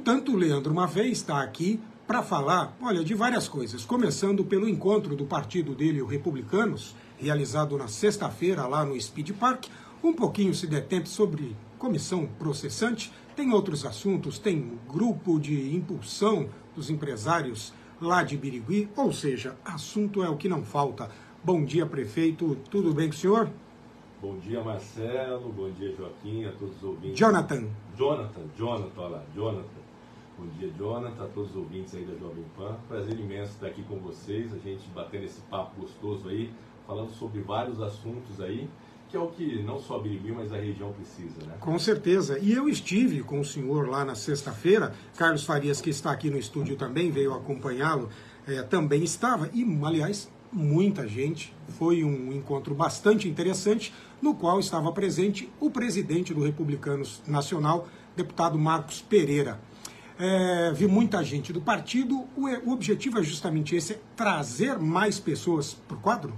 portanto, o Leandro Maffei está aqui para falar, olha, de várias coisas, começando pelo encontro do partido dele, o Republicanos, realizado na sexta-feira lá no Speed Park, um pouquinho se detém sobre comissão processante, tem outros assuntos, tem grupo de impulsão dos empresários lá de Birigui, ou seja, assunto é o que não falta. Bom dia, prefeito, tudo bem com o senhor? Bom dia, Marcelo, bom dia, Joaquim, a todos os ouvintes. Jonathan, olha lá, Jonathan. Bom dia, Jonathan, a todos os ouvintes aí da Jovem Pan. Prazer imenso estar aqui com vocês, a gente batendo esse papo gostoso aí, falando sobre vários assuntos aí, que é o que não só a Birigui, mas a região precisa, né? Com certeza. E eu estive com o senhor lá na sexta-feira, Carlos Farias, que está aqui no estúdio também, veio acompanhá-lo, também estava, e, aliás, muita gente. Foi um encontro bastante interessante, no qual estava presente o presidente do Republicanos Nacional, deputado Marcos Pereira. Vi muita gente do partido. O objetivo é justamente esse, trazer mais pessoas para o quadro?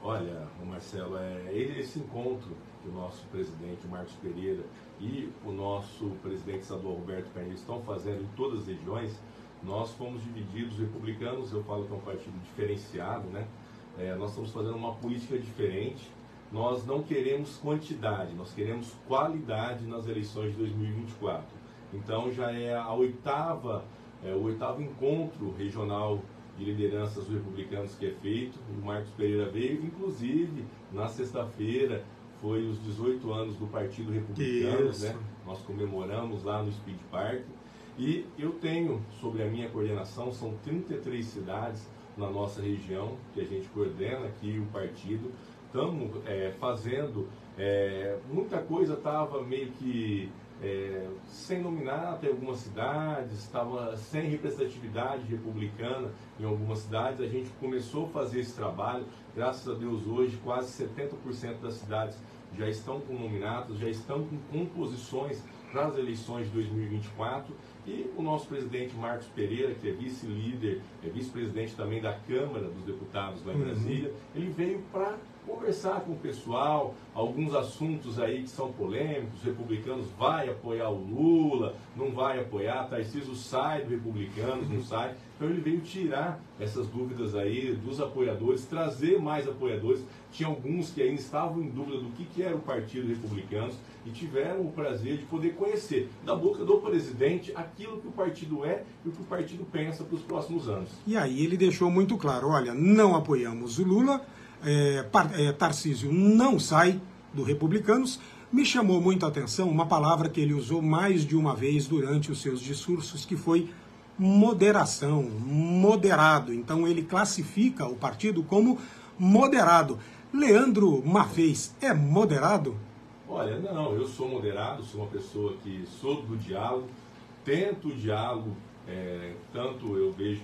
Olha, Marcelo, esse encontro que o nosso presidente Marcos Pereira e o nosso presidente estadual Roberto Carneiro estão fazendo em todas as regiões, nós fomos divididos, republicanos, eu falo que é um partido diferenciado, né? Nós estamos fazendo uma política diferente, nós não queremos quantidade, nós queremos qualidade nas eleições de 2024. Então já é o oitavo encontro regional de lideranças republicanos que é feito. O Marcos Pereira veio, inclusive, na sexta-feira, foi os 18 anos do Partido Republicano, né? Nós comemoramos lá no Speed Park. E eu tenho, sobre a minha coordenação, são 33 cidades na nossa região, que a gente coordena aqui o partido. Estamos fazendo, muita coisa estava meio que sem nominata em algumas cidades, estava sem representatividade republicana em algumas cidades. A gente começou a fazer esse trabalho, graças a Deus hoje quase 70% das cidades já estão com nominatos, já estão com composições para as eleições de 2024, e o nosso presidente Marcos Pereira, que é vice-líder, é vice-presidente também da Câmara dos Deputados lá em Brasília, ele veio para conversar com o pessoal, alguns assuntos aí que são polêmicos. Os republicanos vai apoiar o Lula, não vai apoiar, Tarcísio sai do Republicanos, não sai. Então ele veio tirar essas dúvidas aí dos apoiadores, trazer mais apoiadores. Tinha alguns que ainda estavam em dúvida do que era o Partido Republicanos e tiveram o prazer de poder conhecer da boca do presidente aquilo que o partido é e o que o partido pensa para os próximos anos. E aí ele deixou muito claro, olha, não apoiamos o Lula, Tarcísio não sai do Republicanos. Me chamou muito a atenção uma palavra que ele usou mais de uma vez durante os seus discursos, que foi moderação, moderado. Então ele classifica o partido como moderado. Leandro Maffei é moderado? Olha, não, eu sou moderado, sou uma pessoa que sou do diálogo, tento o diálogo, tanto eu vejo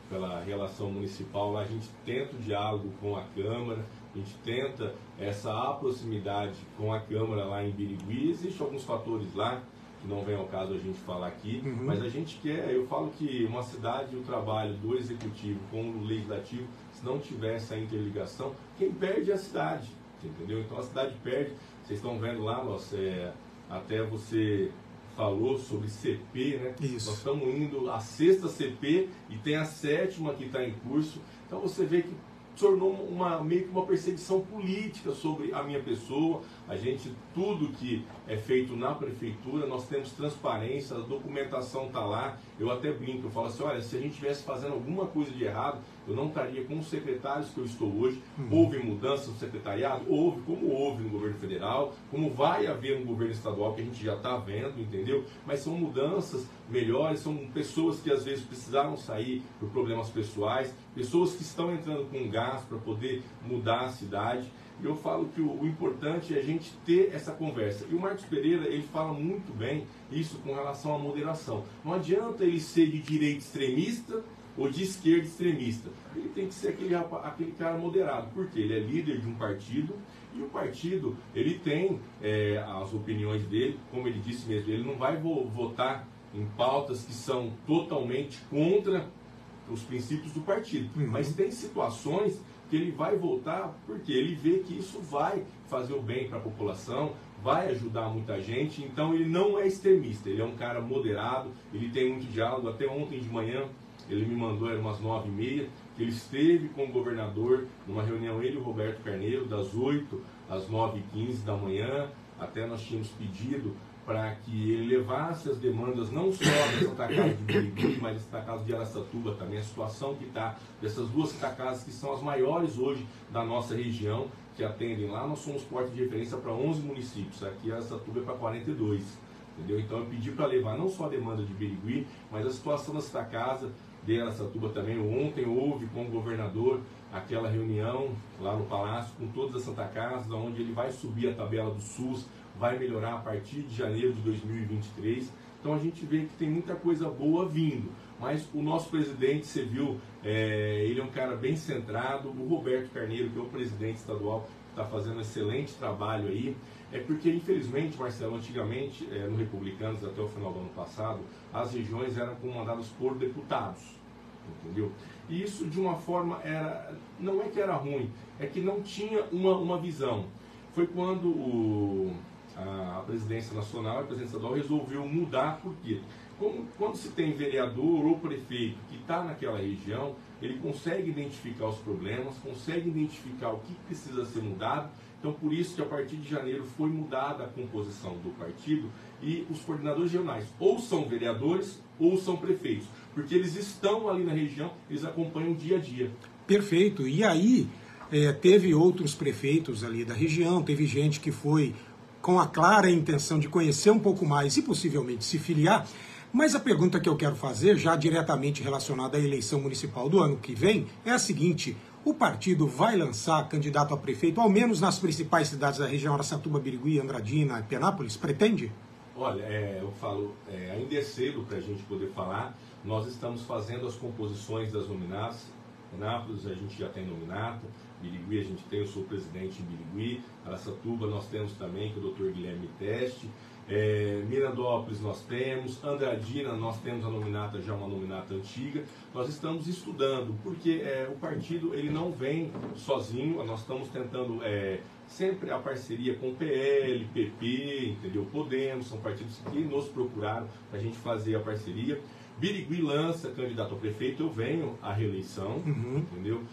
pela relação municipal, lá a gente tenta o diálogo com a Câmara, a gente tenta essa proximidade com a Câmara lá em Birigui. Existem alguns fatores lá que não vem ao caso a gente falar aqui, mas a gente quer, eu falo que uma cidade, o trabalho do executivo com o legislativo, se não tiver essa interligação, quem perde é a cidade, entendeu? Então a cidade perde. Vocês estão vendo lá, até você falou sobre CP, né? Isso. Nós estamos indo à sexta CP e tem a sétima que está em curso. Então você vê que tornou meio que uma perseguição política sobre a minha pessoa. A gente, tudo que é feito na prefeitura, nós temos transparência, a documentação está lá. Eu até brinco, eu falo assim, olha, se a gente estivesse fazendo alguma coisa de errado, eu não estaria com os secretários que eu estou hoje. Houve mudança no secretariado? Houve, como houve no governo federal, como vai haver no governo estadual, que a gente já está vendo, entendeu? Mas são mudanças melhores, são pessoas que às vezes precisaram sair por problemas pessoais, pessoas que estão entrando com gás para poder mudar a cidade. E eu falo que o importante é a gente ter essa conversa. E o Marcos Pereira, ele fala muito bem isso com relação à moderação. Não adianta ele ser de direita extremista ou de esquerda extremista. Ele tem que ser aquele cara moderado, porque ele é líder de um partido, e o partido, ele tem as opiniões dele, como ele disse mesmo, ele não vai votar em pautas que são totalmente contra os princípios do partido. Mas tem situações que ele vai votar porque ele vê que isso vai fazer o bem para a população, vai ajudar muita gente. Então ele não é extremista, ele é um cara moderado, ele tem muito diálogo. Até ontem de manhã ele me mandou, era umas 9h30, que ele esteve com o governador numa reunião, ele e o Roberto Carneiro, das 8 às 9h15 da manhã. Até nós tínhamos pedido para que ele levasse as demandas não só da Santa Casa de Birigui, mas da Santa Casa de Araçatuba também, a situação que está dessas duas Santa Casas que são as maiores hoje da nossa região, que atendem lá. Nós somos porta de referência para 11 municípios, aqui Araçatuba é para 42, entendeu? Então eu pedi para levar não só a demanda de Birigui, mas a situação da Santa Casa de Araçatuba também. Ontem houve com o governador aquela reunião lá no Palácio com todas as Santa Casas, onde ele vai subir a tabela do SUS, vai melhorar a partir de janeiro de 2023. Então a gente vê que tem muita coisa boa vindo. Mas o nosso presidente, você viu, ele é um cara bem centrado. O Roberto Carneiro, que é o presidente estadual, está fazendo um excelente trabalho aí. É porque, infelizmente, Marcelo, antigamente, no Republicanos, até o final do ano passado, as regiões eram comandadas por deputados, entendeu? E isso, de uma forma, não é que era ruim, é que não tinha uma visão. Foi quando a presidência nacional e a presidência estadual resolveu mudar, por quê? Quando se tem vereador ou prefeito que está naquela região, ele consegue identificar os problemas, consegue identificar o que precisa ser mudado. Então, por isso que a partir de janeiro foi mudada a composição do partido e os coordenadores regionais ou são vereadores ou são prefeitos, porque eles estão ali na região, eles acompanham dia a dia. Perfeito. E aí, teve outros prefeitos ali da região, teve gente que foi com a clara intenção de conhecer um pouco mais e possivelmente se filiar. Mas a pergunta que eu quero fazer, já diretamente relacionada à eleição municipal do ano que vem, é a seguinte: o partido vai lançar candidato a prefeito, ao menos nas principais cidades da região, Araçatuba, Birigui, Andradina, Penápolis? Pretende? Olha, eu falo, ainda é cedo para a gente poder falar. Nós estamos fazendo as composições das nominatas. Penápolis a gente já tem nominata, Birigui a gente tem o seu presidente em Birigui, Araçatuba nós temos também, que é o Dr. Guilherme Teste, Mirandópolis nós temos, Andradina nós temos a nominata, já uma nominata antiga. Nós estamos estudando, porque o partido ele não vem sozinho, nós estamos tentando sempre a parceria com o PL, PP, entendeu? Podemos, são partidos que nos procuraram para a gente fazer a parceria. Birigui lança candidato a prefeito, eu venho à reeleição, entendeu?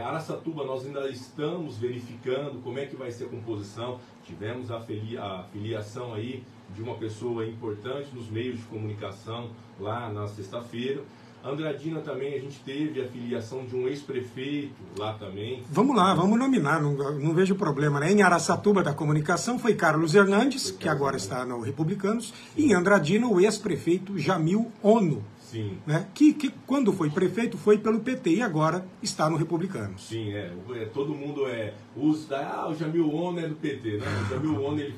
Araçatuba nós ainda estamos verificando como é que vai ser a composição. Tivemos a filiação aí de uma pessoa importante nos meios de comunicação lá na sexta-feira. Andradina também, a gente teve a filiação de um ex-prefeito lá também. Vamos lá, vamos nominar, não vejo problema, né? Em Araçatuba da comunicação foi Carlos Hernandes, que agora está no Republicanos, e em Andradina o ex-prefeito Jamil Ono. Sim. Né? Que quando foi prefeito foi pelo PT e agora está no Republicanos. Sim, todo mundo usa, o Jamil Ono é do PT, né? O Jamil Ono ele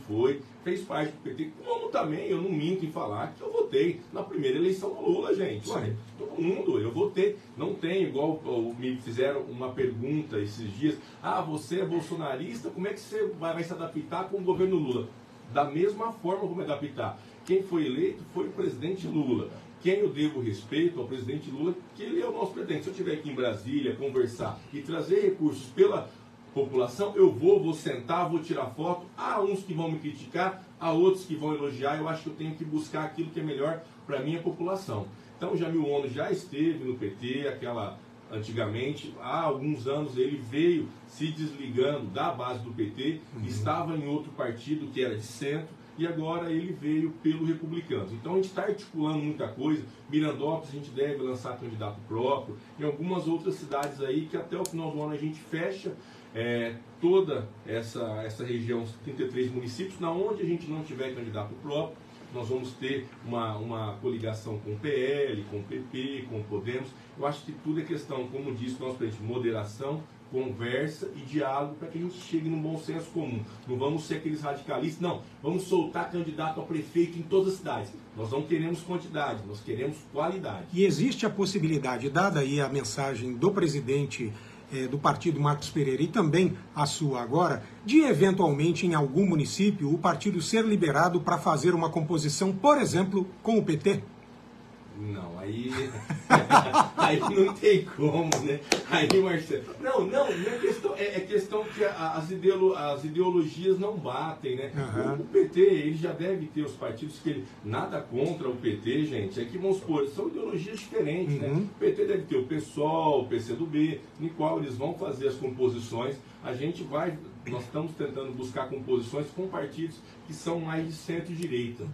fez parte do PT, como também eu não minto em falar que eu votei na primeira eleição do Lula, gente. Ué, todo mundo, eu votei, não tem, igual me fizeram uma pergunta esses dias, você é bolsonarista, como é que você vai se adaptar com o governo Lula? Da mesma forma como adaptar. Quem foi eleito foi o presidente Lula. Quem eu devo respeito ao presidente Lula, que ele é o nosso presidente. Se eu estiver aqui em Brasília, conversar e trazer recursos pela população, eu vou sentar, vou tirar foto. Há uns que vão me criticar, há outros que vão elogiar. Eu acho que eu tenho que buscar aquilo que é melhor para a minha população. Então, o Jamil Ono já esteve no PT, antigamente, há alguns anos ele veio se desligando da base do PT, estava em outro partido que era de centro, e agora ele veio pelo Republicanos. Então a gente está articulando muita coisa. Mirandópolis a gente deve lançar candidato próprio, em algumas outras cidades aí que até o final do ano a gente fecha toda essa região, 33 municípios, na onde a gente não tiver candidato próprio, nós vamos ter uma coligação com o PL, com o PP, com o Podemos. Eu acho que tudo é questão, como disse o nosso presidente, moderação, conversa e diálogo para que a gente chegue num bom senso comum. Não vamos ser aqueles radicalistas, não. Vamos soltar candidato a prefeito em todas as cidades. Nós não queremos quantidade, nós queremos qualidade. E existe a possibilidade, dada aí a mensagem do presidente do partido, Marcos Pereira, e também a sua agora, de eventualmente em algum município o partido ser liberado para fazer uma composição, por exemplo, com o PT? Não, aí aí não tem como, né? Aí, Marcelo, não é questão que as ideologias não batem, né? O PT, ele já deve ter os partidos que ele, nada contra o PT, gente, é que, vamos supor, são ideologias diferentes, né? O PT deve ter o PSOL, o PCdoB, no qual eles vão fazer as composições, nós estamos tentando buscar composições com partidos que são mais de centro-direita.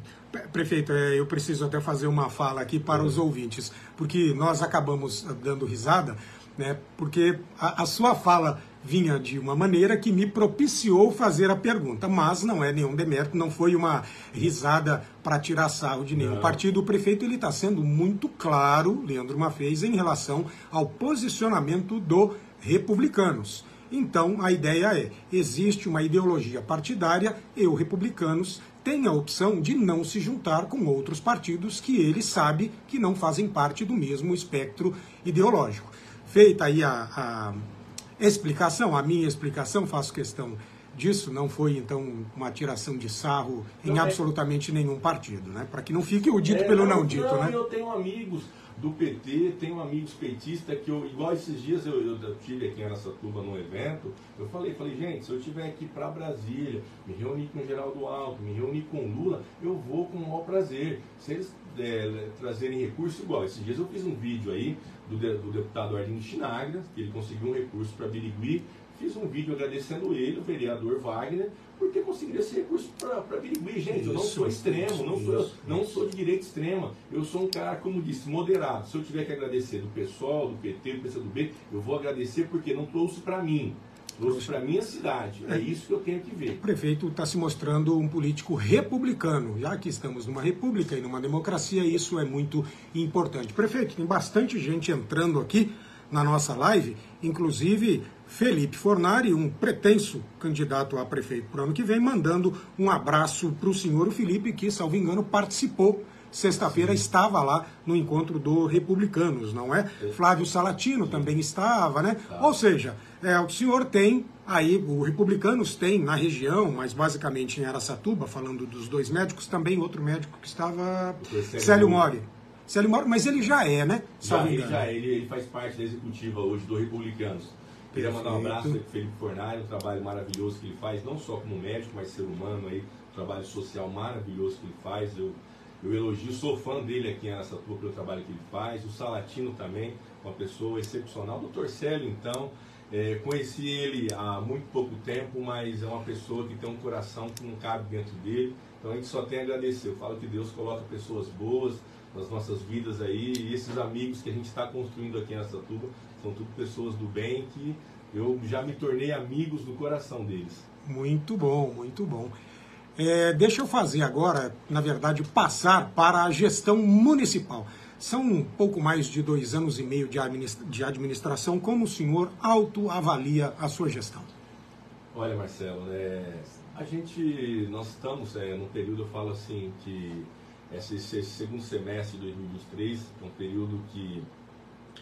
Prefeito, eu preciso até fazer uma fala aqui para os ouvintes, porque nós acabamos dando risada, né, porque a sua fala vinha de uma maneira que me propiciou fazer a pergunta, mas não é nenhum demérito, não foi uma risada para tirar sarro de nenhum partido. O prefeito está sendo muito claro, Leandro Maffez, em relação ao posicionamento do Republicanos. Então, a ideia é, existe uma ideologia partidária e o Republicanos tem a opção de não se juntar com outros partidos que ele sabe que não fazem parte do mesmo espectro ideológico. Feita aí a explicação, a minha explicação, faço questão disso, não foi então uma tiração de sarro em absolutamente nenhum partido, né? Para que não fique o dito pelo não dito, né? Eu tenho amigos do PT, tenho amigos petistas que igual esses dias eu tive aqui em Araçatuba num evento, eu falei, gente, se eu estiver aqui para Brasília, me reunir com o Geraldo Alckmin, me reunir com o Lula, eu vou com o maior prazer. Se eles trazerem recurso igual, esses dias eu fiz um vídeo aí do deputado Arlindo Chinaglia, que ele conseguiu um recurso para Birigui, fiz um vídeo agradecendo ele, o vereador Wagner, porque conseguiria esse recurso para Birigui. Gente, eu não sou extremo, não sou de direita extrema. Eu sou um cara, como disse, moderado. Se eu tiver que agradecer do PSOL, do PT, do PCdoB, eu vou agradecer porque não trouxe para mim. Trouxe para a minha cidade. É isso que eu tenho que ver. O prefeito está se mostrando um político republicano. Já que estamos numa república e numa democracia, isso é muito importante. Prefeito, tem bastante gente entrando aqui na nossa live, inclusive Felipe Fornari, um pretenso candidato a prefeito para o ano que vem, mandando um abraço para o senhor Felipe, que, salvo engano, participou. Sexta-feira estava lá no encontro do Republicanos, não é? Flávio Salatino também estava, né? Ou seja, o senhor tem aí, o Republicanos tem na região, mas basicamente em Araçatuba, falando dos dois médicos, também outro médico que estava, Célio Mori. Célio Mori, mas ele já é, né? Ele faz parte da executiva hoje do Republicanos. Queria mandar um abraço para o Felipe Fornari, um trabalho maravilhoso que ele faz, não só como médico, mas ser humano aí, um trabalho social maravilhoso que ele faz. Eu elogio, sou fã dele aqui em Araçatuba pelo trabalho que ele faz. O Salatino também, uma pessoa excepcional. O Dr. Célio, então, conheci ele há muito pouco tempo, mas é uma pessoa que tem um coração que não cabe dentro dele. Então a gente só tem a agradecer. Eu falo que Deus coloca pessoas boas nas nossas vidas aí, e esses amigos que a gente está construindo aqui em Araçatuba são tudo pessoas do bem que eu já me tornei amigos do coração deles. Muito bom, muito bom. Deixa eu fazer agora, na verdade, passar para a gestão municipal. São um pouco mais de 2 anos e meio de administração. Como o senhor autoavalia a sua gestão? Olha, Marcelo, nós estamos num período, eu falo assim, que esse segundo semestre de 2023 é um período que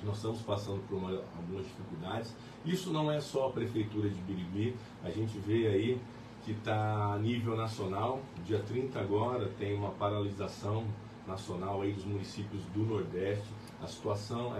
nós estamos passando por algumas dificuldades. Isso não é só a Prefeitura de Birigui, a gente vê aí que está a nível nacional. Dia 30 agora tem uma paralisação nacional aí dos municípios do Nordeste. A situação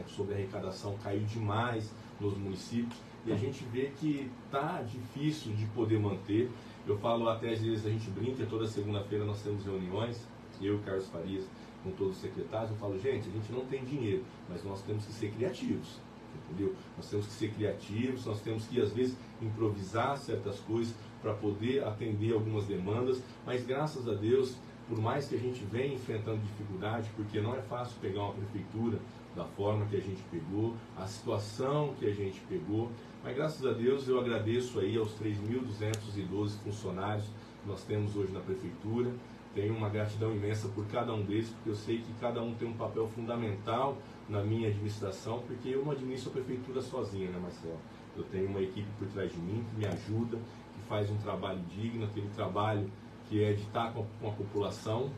sobre a arrecadação caiu demais nos municípios e a gente vê que está difícil de poder manter. Eu falo até, às vezes a gente brinca, toda segunda-feira nós temos reuniões, eu e Carlos Farias, com todos os secretários, eu falo, gente, a gente não tem dinheiro, mas nós temos que ser criativos, entendeu? Nós temos que ser criativos, nós temos que, às vezes, improvisar certas coisas para poder atender algumas demandas, mas graças a Deus, por mais que a gente venha enfrentando dificuldade, porque não é fácil pegar uma prefeitura da forma que a gente pegou, a situação que a gente pegou, mas graças a Deus eu agradeço aí aos 3.212 funcionários que nós temos hoje na prefeitura. Tenho uma gratidão imensa por cada um deles, porque eu sei que cada um tem um papel fundamental na minha administração, porque eu não administro a prefeitura sozinha, né, Marcelo? Eu tenho uma equipe por trás de mim que me ajuda, que faz um trabalho digno, aquele trabalho que é de estar com a população.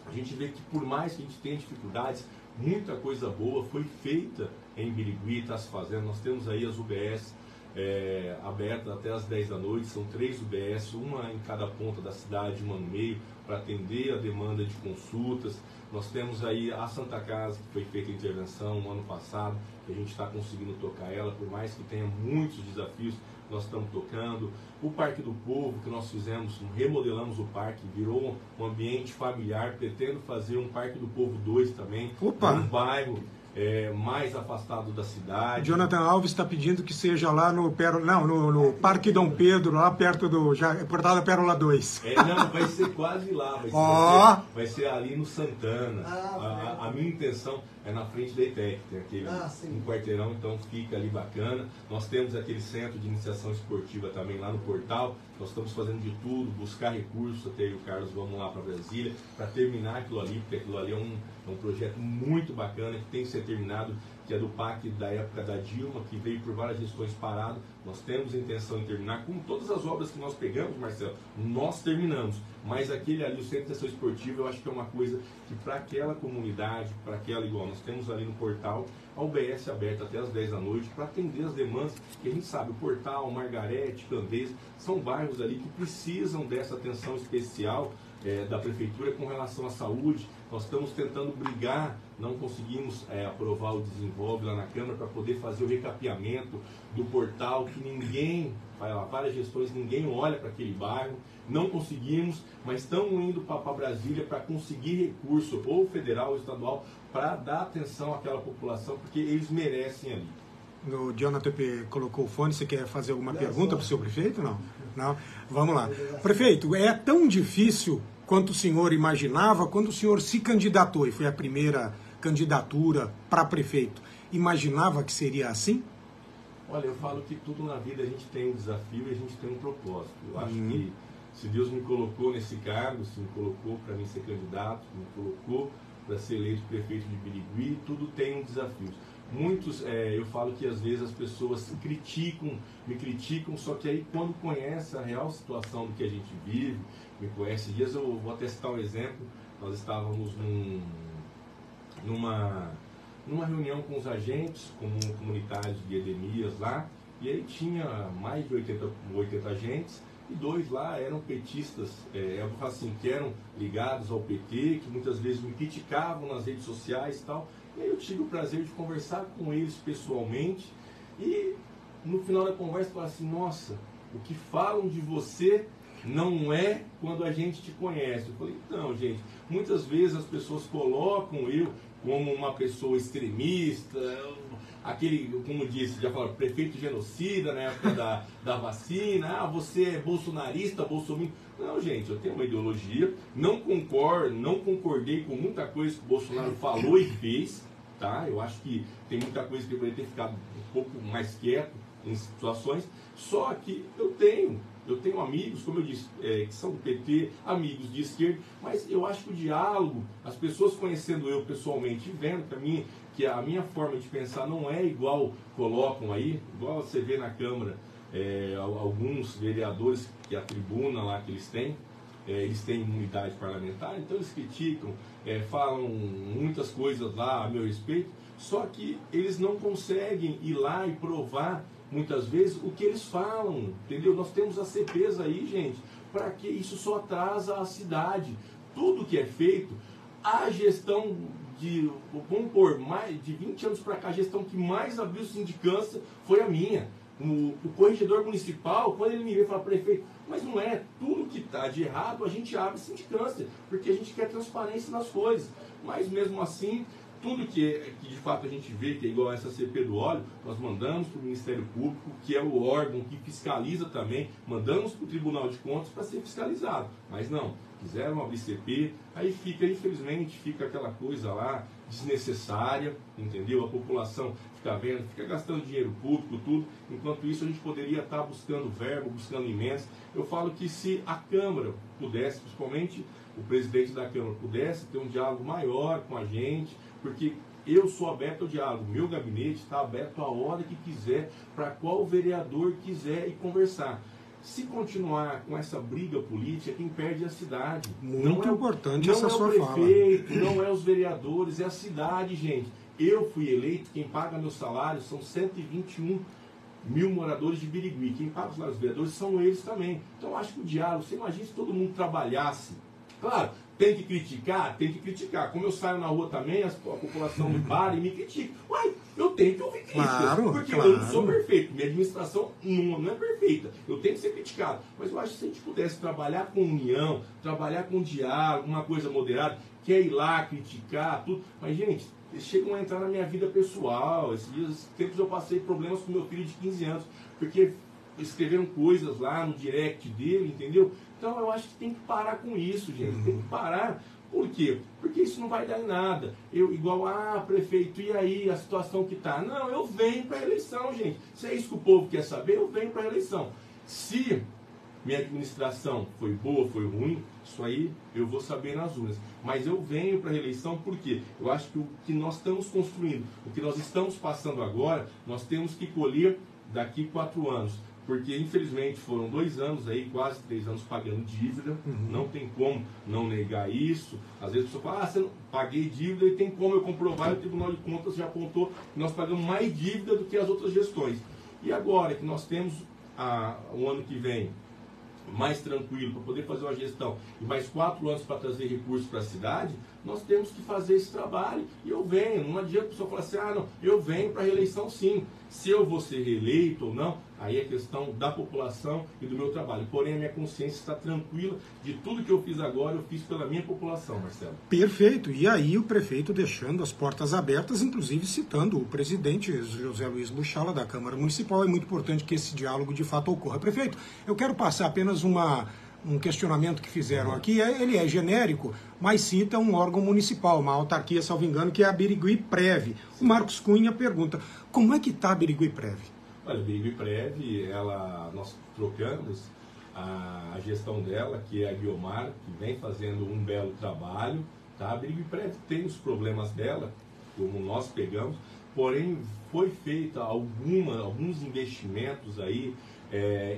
A gente vê que por mais que a gente tenha dificuldades, muita coisa boa foi feita em Birigui, está se fazendo. Nós temos aí as UBS abertas até as 10 da noite, são 3 UBS, uma em cada ponta da cidade, uma no meio, para atender a demanda de consultas. Nós temos aí a Santa Casa, que foi feita a intervenção no ano passado, que a gente está conseguindo tocar ela, por mais que tenha muitos desafios, nós estamos tocando. O Parque do Povo, que nós fizemos, remodelamos o parque, virou um ambiente familiar, pretendo fazer um Parque do Povo 2 também, um bairro mais afastado da cidade. Jonathan Alves está pedindo que seja lá no Parque Dom Pedro, lá perto do Portal da Pérola 2. Não, vai ser quase lá, vai ser ali no Santana. A minha intenção é na frente da ETEC, tem aquele um quarteirão, então fica ali bacana. Nós temos aquele centro de iniciação esportiva também lá no portal. Nós estamos fazendo de tudo, buscar recursos, até eu e o Carlos vamos lá para Brasília, para terminar aquilo ali, porque aquilo ali é um projeto muito bacana, que tem que ser terminado, que é do PAC da época da Dilma, que veio por várias gestões parado. Nós temos a intenção de terminar, como todas as obras que nós pegamos, Marcelo, nós terminamos. Mas aquele ali, o Centro de Ação Esportiva, eu acho que é uma coisa que para aquela comunidade, para aquela igual, nós temos ali no portal a UBS aberta até as 10 da noite para atender as demandas, que a gente sabe, o Portal, Margarete, Candeias, são bairros ali que precisam dessa atenção especial da Prefeitura com relação à saúde. Nós estamos tentando brigar, não conseguimos aprovar o Desenvolve lá na Câmara para poder fazer o recapeamento do portal, que ninguém, vai lá, várias gestões, ninguém olha para aquele bairro, não conseguimos, mas estamos indo para Brasília para conseguir recurso, ou federal ou estadual, para dar atenção àquela população, porque eles merecem ali. O Jonathan colocou o fone, você quer fazer alguma pergunta para o seu prefeito? Não? Não? Vamos lá. Prefeito, é tão difícil quanto o senhor imaginava quando o senhor se candidatou, e foi a primeira candidatura para prefeito, imaginava que seria assim? Olha, eu falo que tudo na vida a gente tem um desafio e a gente tem um propósito. Eu acho que se Deus me colocou nesse cargo, se me colocou para mim ser candidato, me colocou para ser eleito prefeito de Birigui, tudo tem um desafio. Muitos, eu falo que às vezes as pessoas me criticam, só que aí quando conhece a real situação do que a gente vive, me conhece dias, eu vou até citar um exemplo. Nós estávamos numa reunião com os agentes comunitários de Edemias lá, e aí tinha mais de 80 agentes, e 2 lá eram petistas, eu falo assim, que eram ligados ao PT, que muitas vezes me criticavam nas redes sociais e tal. E aí eu tive o prazer de conversar com eles pessoalmente, e no final da conversa eu falei assim, nossa, o que falam de você não é quando a gente te conhece. Eu falei, então, gente, muitas vezes as pessoas colocam eu como uma pessoa extremista, aquele, como disse, já falaram, prefeito genocida na época da vacina, você é bolsonarista, bolsominion. Não, gente, eu tenho uma ideologia, não concordei com muita coisa que o Bolsonaro falou e fez, tá? Eu acho que tem muita coisa que eu poderia ter ficado um pouco mais quieto em situações, só que eu tenho amigos, como eu disse, que são do PT, amigos de esquerda, mas eu acho que o diálogo, as pessoas conhecendo eu pessoalmente e vendo que a minha forma de pensar não é igual colocam aí, igual você vê na Câmara, alguns vereadores que a tribuna lá que eles têm imunidade parlamentar, então eles criticam, falam muitas coisas lá a meu respeito, só que eles não conseguem ir lá e provar muitas vezes o que eles falam, entendeu? Nós temos as CPs aí, gente, para que isso só atrasa a cidade. Tudo que é feito, a gestão vamos pôr, mais de 20 anos para cá, a gestão que mais abriu sindicância foi a minha. O corregedor municipal, quando ele me vê, fala, prefeito, mas não é, tudo que está de errado a gente abre sindicância, porque a gente quer transparência nas coisas. Mas mesmo assim, tudo que de fato a gente vê que é igual a essa CP do óleo, nós mandamos para o Ministério Público, que é o órgão que fiscaliza também, mandamos para o Tribunal de Contas para ser fiscalizado. Mas não, quiseram abrir CP, aí infelizmente, fica aquela coisa lá desnecessária, entendeu? A população fica vendo, fica gastando dinheiro público, tudo, enquanto isso a gente poderia estar buscando verba, buscando emenda. Eu falo que se a Câmara pudesse, principalmente o presidente da Câmara pudesse ter um diálogo maior com a gente, porque eu sou aberto ao diálogo, meu gabinete está aberto a hora que quiser, para qual vereador quiser ir conversar. Se continuar com essa briga política, quem perde é a cidade. Muito importante essa sua fala. Não é o prefeito, não é os vereadores, é a cidade, gente. Eu fui eleito, quem paga meu salário são 121 mil moradores de Birigui. Quem paga os salários dos vereadores são eles também. Então, eu acho que o diálogo, você imagina se todo mundo trabalhasse. Claro, Tem que criticar? Tem que criticar. Como eu saio na rua também, a população me para e me critica. Uai, eu tenho que ouvir críticas, claro, porque claro. eu não sou perfeito. Minha administração não é perfeita. Eu tenho que ser criticado. Mas eu acho que se a gente pudesse trabalhar com união, trabalhar com diálogo, uma coisa moderada, quer ir lá criticar, tudo. Mas, gente, eles chegam a entrar na minha vida pessoal. Esses tempos eu passei problemas com meu filho de 15 anos, porque escreveram coisas lá no direct dele, entendeu? Então eu acho que tem que parar com isso, gente. Tem que parar. Por quê? Porque isso não vai dar em nada. Prefeito, e aí a situação que está? Não, eu venho para a eleição, gente. Se é isso que o povo quer saber, eu venho para a eleição. Se minha administração foi boa, foi ruim, isso aí eu vou saber nas urnas. Mas eu venho para a reeleição porque eu acho que o que nós estamos construindo, o que nós estamos passando agora, nós temos que colher daqui 4 anos. Porque, infelizmente, foram 2 anos aí, quase 3 anos pagando dívida. Não tem como não negar isso. Às vezes a pessoa fala, você não paguei dívida e tem como eu comprovar. E o Tribunal de Contas já apontou que nós pagamos mais dívida do que as outras gestões. E agora que nós temos o ano que vem mais tranquilo para poder fazer uma gestão e mais 4 anos para trazer recursos para a cidade, nós temos que fazer esse trabalho. E eu venho, não adianta a pessoa falar assim, não, eu venho para a reeleição sim. Se eu vou ser reeleito ou não, aí é questão da população e do meu trabalho. Porém, a minha consciência está tranquila de tudo que eu fiz agora, eu fiz pela minha população, Marcelo. Perfeito. E aí o prefeito deixando as portas abertas, inclusive citando o presidente José Luiz Buchala da Câmara Municipal. É muito importante que esse diálogo de fato ocorra. Prefeito, eu quero passar apenas um questionamento que fizeram aqui. Ele é genérico, mas cita um órgão municipal, uma autarquia, salvo engano, que é a Birigui-Prev. O Marcos Cunha pergunta, como é que está a Birigui-Prev? Olha, a Birigui-Prev, nós trocamos a gestão dela, que é a Guiomar, que vem fazendo um belo trabalho. Tá? A Birigui-Prev tem os problemas dela, como nós pegamos, porém foi feita alguns investimentos aí,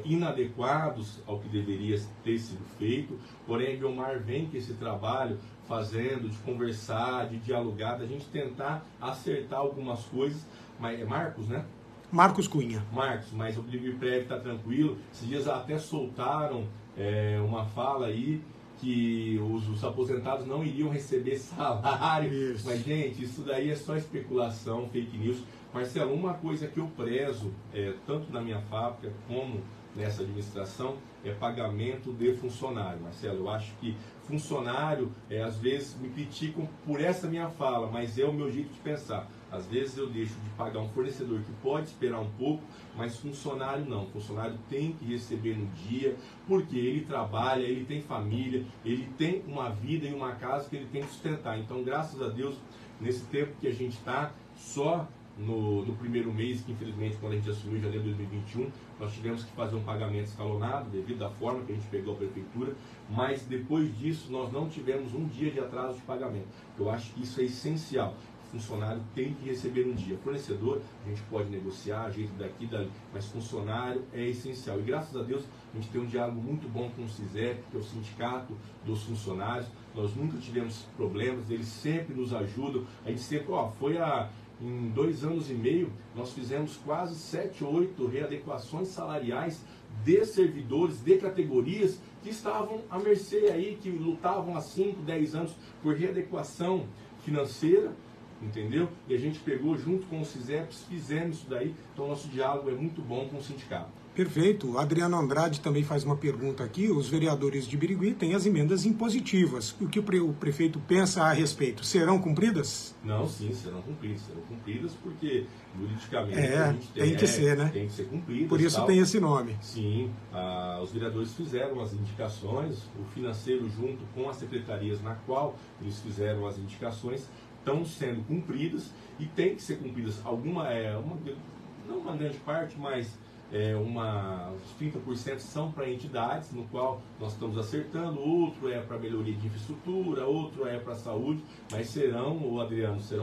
inadequados ao que deveria ter sido feito, porém a Guiomar vem com esse trabalho fazendo, de conversar, de dialogar, da gente tentar acertar algumas coisas, mas é Marcos, né? Marcos Cunha. Marcos, mas o Birigui-Prev está tranquilo. Esses dias até soltaram uma fala aí que os aposentados não iriam receber salário. Isso. Mas, gente, isso daí é só especulação, fake news. Marcelo, uma coisa que eu prezo, tanto na minha fábrica como nessa administração, é pagamento de funcionário. Marcelo, eu acho que funcionário, às vezes, me criticam por essa minha fala, mas é o meu jeito de pensar. Às vezes eu deixo de pagar um fornecedor que pode esperar um pouco, mas funcionário não. Funcionário tem que receber no dia, porque ele trabalha, ele tem família, ele tem uma vida e uma casa que ele tem que sustentar. Então, graças a Deus, nesse tempo que a gente está, só no primeiro mês, que infelizmente quando a gente assumiu em janeiro de 2021, nós tivemos que fazer um pagamento escalonado devido à forma que a gente pegou a prefeitura, mas depois disso nós não tivemos um dia de atraso de pagamento. Eu acho que isso é essencial. O funcionário tem que receber um dia. Fornecedor, a gente pode negociar, jeito daqui e dali, mas funcionário é essencial. E graças a Deus a gente tem um diálogo muito bom com o CISEP, que é o Sindicato dos Funcionários. Nós nunca tivemos problemas, eles sempre nos ajudam. A gente sempre, em 2 anos e meio, nós fizemos quase 7 ou 8 readequações salariais de servidores, de categorias que estavam à mercê aí, que lutavam há 5, 10 anos por readequação financeira, entendeu? E a gente pegou junto com os CISEPs, fizemos isso daí, então nosso diálogo é muito bom com o sindicato. Perfeito. Adriano Andrade também faz uma pergunta aqui. Os vereadores de Birigui têm as emendas impositivas. O que o prefeito pensa a respeito? Serão cumpridas? Não, sim, serão cumpridas porque juridicamente a gente tem que ser, né? Tem que ser cumpridas. Por isso tem esse nome. Sim, os vereadores fizeram as indicações, o financeiro junto com as secretarias na qual eles fizeram as indicações estão sendo cumpridas e tem que ser cumpridas. Não uma grande parte, mas uns 30% são para entidades, no qual nós estamos acertando, outro é para melhoria de infraestrutura, outro é para saúde, mas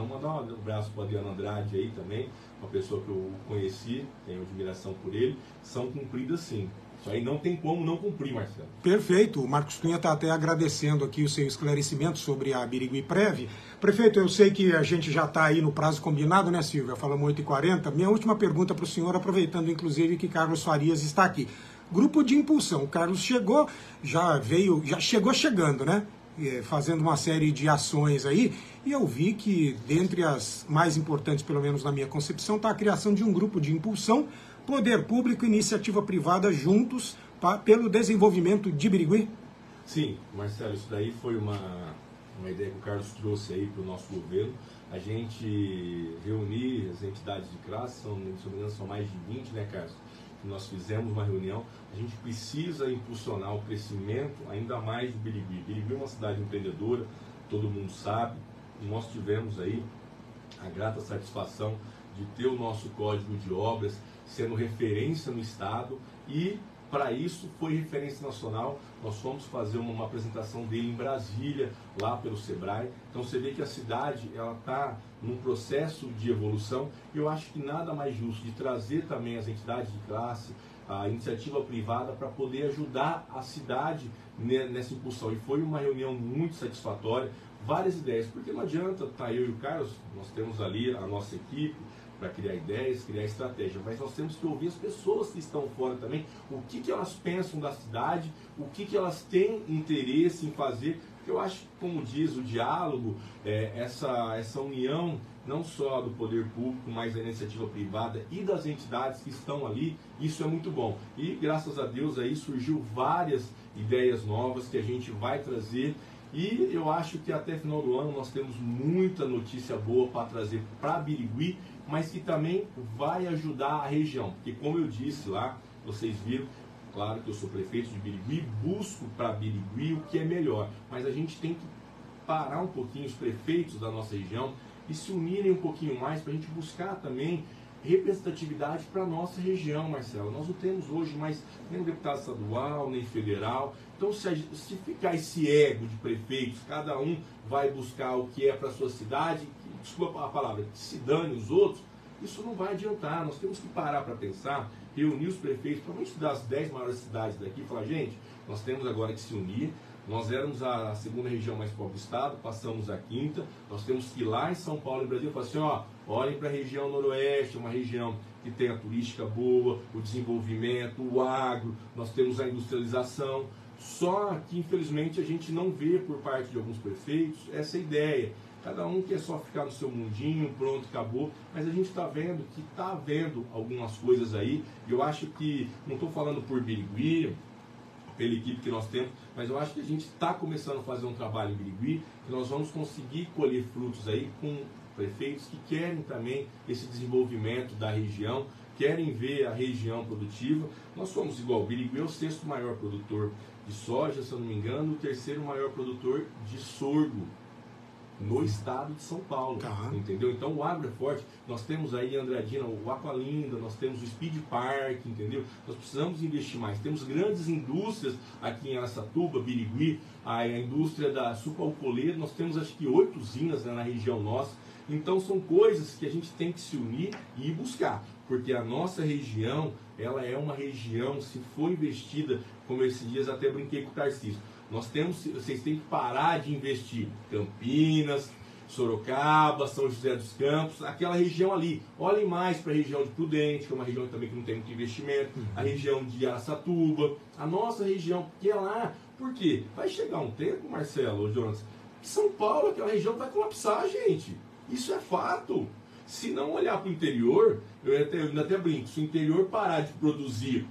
mandar um abraço para o Adriano Andrade aí também, uma pessoa que eu conheci, tenho admiração por ele, são cumpridas sim. Isso aí não tem como não cumprir, Marcelo. Perfeito. O Marcos Cunha está até agradecendo aqui o seu esclarecimento sobre a Birigui-Prev. Prefeito, eu sei que a gente já está aí no prazo combinado, né, Silvia? Falamos 8h40. Minha última pergunta para o senhor, aproveitando inclusive que Carlos Farias está aqui. Grupo de impulsão. O Carlos chegou, já chegou chegando, né? fazendo uma série de ações aí, e eu vi que, dentre as mais importantes, pelo menos na minha concepção, está a criação de um grupo de impulsão, poder público e iniciativa privada juntos pelo desenvolvimento de Birigui. Sim, Marcelo, isso daí foi uma ideia que o Carlos trouxe aí para o nosso governo. A gente reunir as entidades de classe, se não me engano, são mais de 20, né, Carlos? Nós fizemos uma reunião. A gente precisa impulsionar o crescimento ainda mais de Birigui. Birigui é uma cidade empreendedora, todo mundo sabe. E nós tivemos aí a grata satisfação de ter o nosso Código de Obras sendo referência no Estado, e para isso foi referência nacional. Nós fomos fazer uma apresentação dele em Brasília, lá pelo Sebrae. Então você vê que a cidade está num processo de evolução. Eu acho que nada mais justo de trazer também as entidades de classe, a iniciativa privada, para poder ajudar a cidade nessa impulsão. E foi uma reunião muito satisfatória, várias ideias, porque não adianta estar eu e o Carlos, nós temos ali a nossa equipe para criar ideias, criar estratégia, mas nós temos que ouvir as pessoas que estão fora também, o que elas pensam da cidade, o que elas têm interesse em fazer. Porque eu acho que, como diz o diálogo, essa união não só do poder público, mas da iniciativa privada e das entidades que estão ali, isso é muito bom. E graças a Deus aí surgiu várias ideias novas que a gente vai trazer. E eu acho que até final do ano nós temos muita notícia boa para trazer para Birigui, mas que também vai ajudar a região. Porque, como eu disse lá, vocês viram, claro que eu sou prefeito de Birigui, busco para Birigui o que é melhor. Mas a gente tem que parar um pouquinho os prefeitos da nossa região e se unirem um pouquinho mais para a gente buscar também representatividade para a nossa região, Marcelo. Nós não temos hoje mais nem deputado estadual, nem federal. Então, se ficar esse ego de prefeitos, cada um vai buscar o que é para a sua cidade, desculpa a palavra, que se dane os outros, isso não vai adiantar. Nós temos que parar para pensar, reunir os prefeitos, principalmente das 10 maiores cidades daqui, e falar, gente, nós temos agora que se unir. Nós éramos a segunda região mais pobre do estado, passamos a quinta. Nós temos que ir lá em São Paulo, em Brasília, falar assim, ó, olhem para a região noroeste, uma região que tem a turística boa, o desenvolvimento, o agro, nós temos a industrialização. Só que, infelizmente, a gente não vê por parte de alguns prefeitos essa ideia. Cada um quer só ficar no seu mundinho, pronto, acabou. Mas a gente está vendo que está havendo algumas coisas aí. Eu acho que, não estou falando por Birigui, pela equipe que nós temos, mas eu acho que a gente está começando a fazer um trabalho em Birigui, que nós vamos conseguir colher frutos aí com prefeitos que querem também esse desenvolvimento da região, querem ver a região produtiva. Nós somos igual, Birigui é o 6º maior produtor de soja, se eu não me engano, o 3º maior produtor de sorgo no estado de São Paulo, entendeu? Então o agro é forte. Nós temos aí em Andradina o Aqualinda, nós temos o Speed Park, entendeu? Nós precisamos investir mais. Temos grandes indústrias aqui em Araçatuba, Birigui, a indústria da sucroalcooleira, nós temos acho que 8 usinas, né, na região nossa. Então são coisas que a gente tem que se unir e ir buscar, porque a nossa região, ela é uma região, se for investida, como esses dias até brinquei com o Tarcísio, vocês têm que parar de investir Campinas, Sorocaba, São José dos Campos, aquela região ali. Olhem mais para a região de Prudente, que é uma região também que não tem muito investimento, a região de Araçatuba, a nossa região, que é lá. Por quê? Vai chegar um tempo, Marcelo, ou Jonas, que São Paulo, aquela região, vai colapsar, gente. Isso é fato. Se não olhar para o interior, eu até brinco, se o interior parar de produzir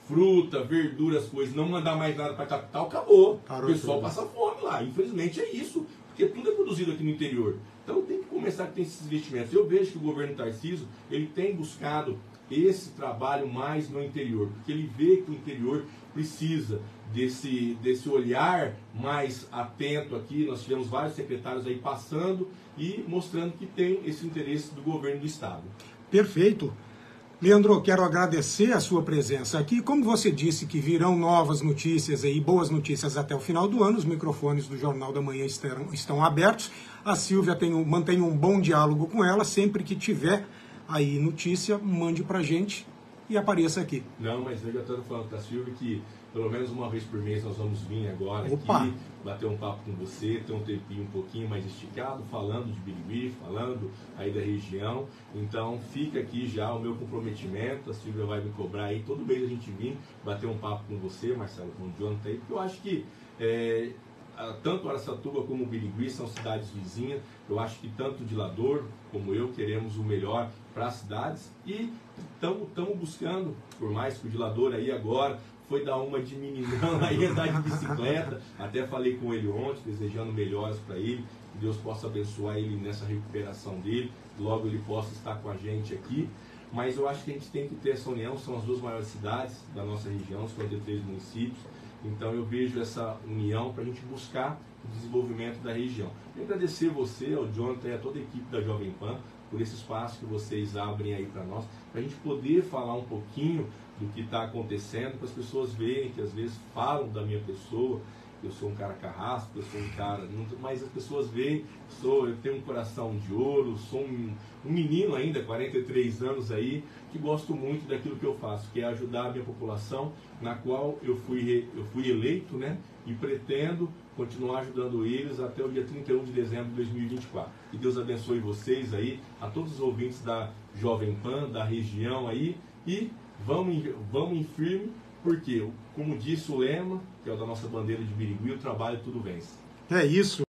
fruta, verdura, as coisas, não mandar mais nada para a capital, acabou. O pessoal passa fome lá. Infelizmente é isso, porque tudo é produzido aqui no interior. Então tem que começar a ter esses investimentos. Eu vejo que o governo Tarcísio, ele tem buscado esse trabalho mais no interior, porque ele vê que o interior precisa desse olhar mais atento aqui. Nós tivemos vários secretários aí passando e mostrando que tem esse interesse do governo do estado. Perfeito. Leandro, quero agradecer a sua presença aqui. Como você disse que virão novas notícias e boas notícias até o final do ano, os microfones do Jornal da Manhã estão abertos. A Silvia mantém um bom diálogo com ela. Sempre que tiver aí notícia, mande pra gente e apareça aqui. Não, mas eu já estou falando com a Silvia que pelo menos uma vez por mês nós vamos vir agora aqui, bater um papo com você, ter um tempinho um pouquinho mais esticado, falando de Birigui, falando aí da região. Então fica aqui já o meu comprometimento, a Silvia vai me cobrar aí, todo mês a gente vir bater um papo com você, Marcelo, com o Jonathan aí, porque eu acho que tanto Araçatuba como Birigui são cidades vizinhas. Eu acho que tanto Dilador como eu queremos o melhor para as cidades e estamos buscando, por mais que o Dilador aí agora foi dar uma de meninão aí, andar de bicicleta. Até falei com ele ontem, desejando melhores para ele, que Deus possa abençoar ele nessa recuperação dele, logo ele possa estar com a gente aqui. Mas eu acho que a gente tem que ter essa união, são as duas maiores cidades da nossa região, 53 municípios. Então eu vejo essa união para a gente buscar o desenvolvimento da região. E agradecer você, ao Jonathan e a toda a equipe da Jovem Pan por esse espaço que vocês abrem aí para nós, para a gente poder falar um pouquinho do que está acontecendo, para as pessoas verem que às vezes falam da minha pessoa, eu sou um cara carrasco, eu sou um cara... Mas as pessoas veem, eu tenho um coração de ouro, sou um menino ainda, 43 anos aí, que gosto muito daquilo que eu faço, que é ajudar a minha população, na qual eu fui eleito, né? E pretendo continuar ajudando eles até o dia 31 de dezembro de 2024. Que Deus abençoe vocês aí, a todos os ouvintes da Jovem Pan, da região aí, e vamos em firme, porque, como disse o lema, que é o da nossa bandeira de Birigui, o trabalho tudo vence. É isso.